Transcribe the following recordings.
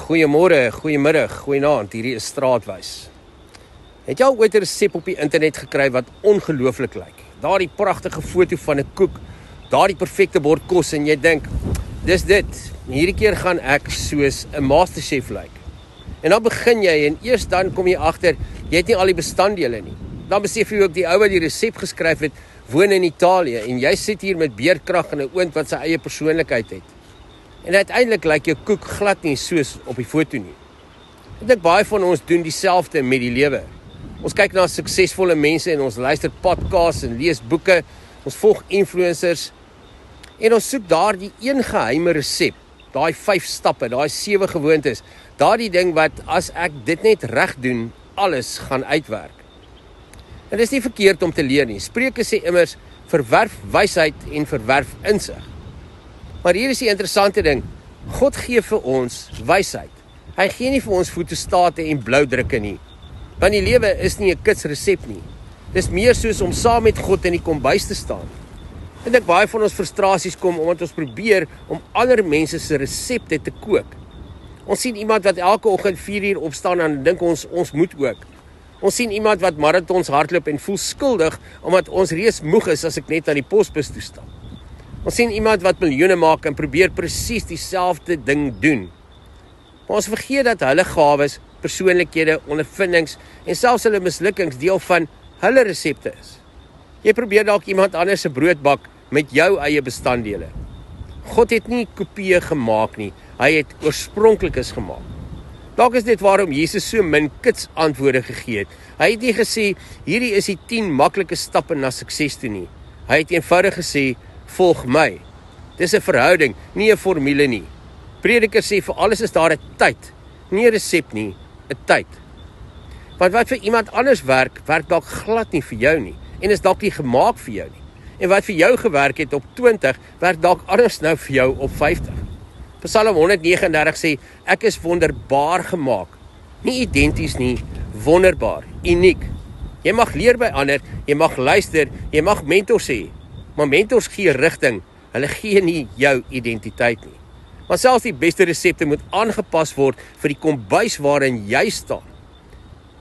Goeiemôre, goeiemiddag, goeienaand, hierdie is Straatwys. Het jy al ooit 'n resep op die internet gekry wat ongelooflik lyk? Daardie pragtige foto van 'n koek, daardie perfekte bord kos en jy dink, dis dit. Hierdie keer gaan ek soos 'n masterchef lyk. En dan begin jy en eers dan kom jy agter, jy het nie al die bestanddele nie. Dan besef jy ook die ou wat die resep geskryf het, woon in Italië en jy sit hier met beerkrag en 'n oond wat sy eie persoonlikheid het. En uiteindelik lyk jou koek glad nie soos op die foto nie. Ek dink baie van ons doen dieselfde met die lewe. Ons kyk na suksesvolle mense en ons luister podcasts en lees boeke, ons volg influencers en ons soek daar die een geheime resep, daai 5 stappe, daai 7 gewoontes, daardie ding wat as ek dit net reg doen, alles gaan uitwerk. En dit is nie verkeerd om te leer nie. Spreuke sê immers, verwerf wysheid en verwerf insig. Maar hier is die interessante ding, God gee vir ons wysheid. Hy gee nie vir ons fotostate en bloudrukke nie. Want die lewe is nie 'n kitsresep nie. Dis meer soos om saam met God in die kombuis te staan. En ek baie van ons frustrasies kom omdat ons probeer om ander mense se resepte te kook. Ons sien iemand wat elke oggend 4 uur opstaan en dink ons moet ook. Ons sien iemand wat marathons hardloop en voel skuldig omdat ons reeds moeg is as ek net aan die posbus toe stap. Ons sien iemand wat miljoene maak en probeer presies dieselfde ding doen. Maar ons vergeet dat hulle gawes, persoonlikhede, ondervindings en selfs hulle mislukkings deel van hulle resepte is. Jy probeer dalk iemand anders se brood bak met jou eie bestanddele. God het nie kopieë gemaak nie, hy het oorspronklikes gemaak. Dalk is dit waarom Jesus so min kits antwoorde gegee het. Hy het nie gesê, hierdie is die 10 maklike stappe na sukses toe nie. Hy het eenvoudig gesê, volg my. Dis 'n verhouding, nie 'n formule nie. Prediker sê vir alles is daar 'n tyd, nie 'n resep nie, 'n tyd. Want wat vir iemand anders werk dalk glad nie vir jou nie en is dalk nie gemaak vir jou nie. En wat vir jou gewerk het op 20, werk dalk anders nou vir jou op 50. Psalm 139 sê, ek is wonderbaar gemaak, nie identies nie, wonderbaar, uniek. Jy mag leer by ander, jy mag luister, jy mag mentors hê, maar mentors gee rigting, hulle gee nie jou identiteit nie. Maar selfs die beste resepte moet aangepas word vir die kombuis waarin jy staan.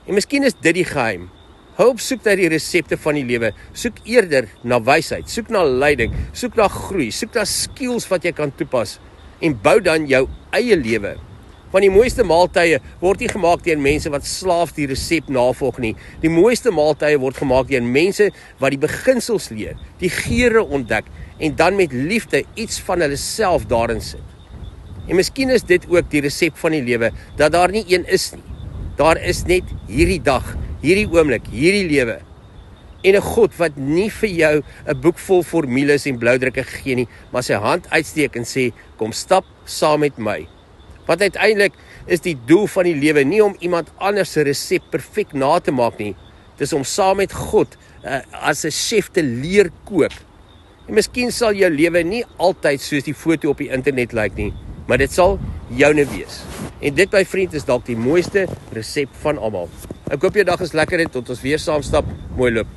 En miskien is dit die geheim. Hou op soek na die resepte van die lewe, soek eerder na wysheid, soek na leiding, soek na groei, soek na skills wat jy kan toepas, en bou dan jou eie lewe. Want die mooiste maaltye word nie gemaak deur mense wat slaaf die resep navolg nie. Die mooiste maaltye word gemaak deur mense wat die beginsels leer, die geure ontdek en dan met liefde iets van hulle self daarin sit. En miskien is dit ook die resep van die lewe, dat daar nie een is nie. Daar is net hierdie dag, hierdie oomblik, hierdie lewe. En 'n God wat nie vir jou 'n boek vol formules en bloudrukke gegee nie, maar sy hand uitsteek en sê, kom stap saam met my. Want uiteindelik is die doel van die lewe nie om iemand anders se resep perfek na te maak nie. Dis om saam met God as 'n chef te leer kook. En miskien sal jou lewe nie altyd soos die foto op die internet lyk nie, maar dit sal joune wees. En dit, my vriend, is dalk die mooiste resep van almal. Ek hoop jou dag is lekker en tot ons weer saam stap. Mooi loop.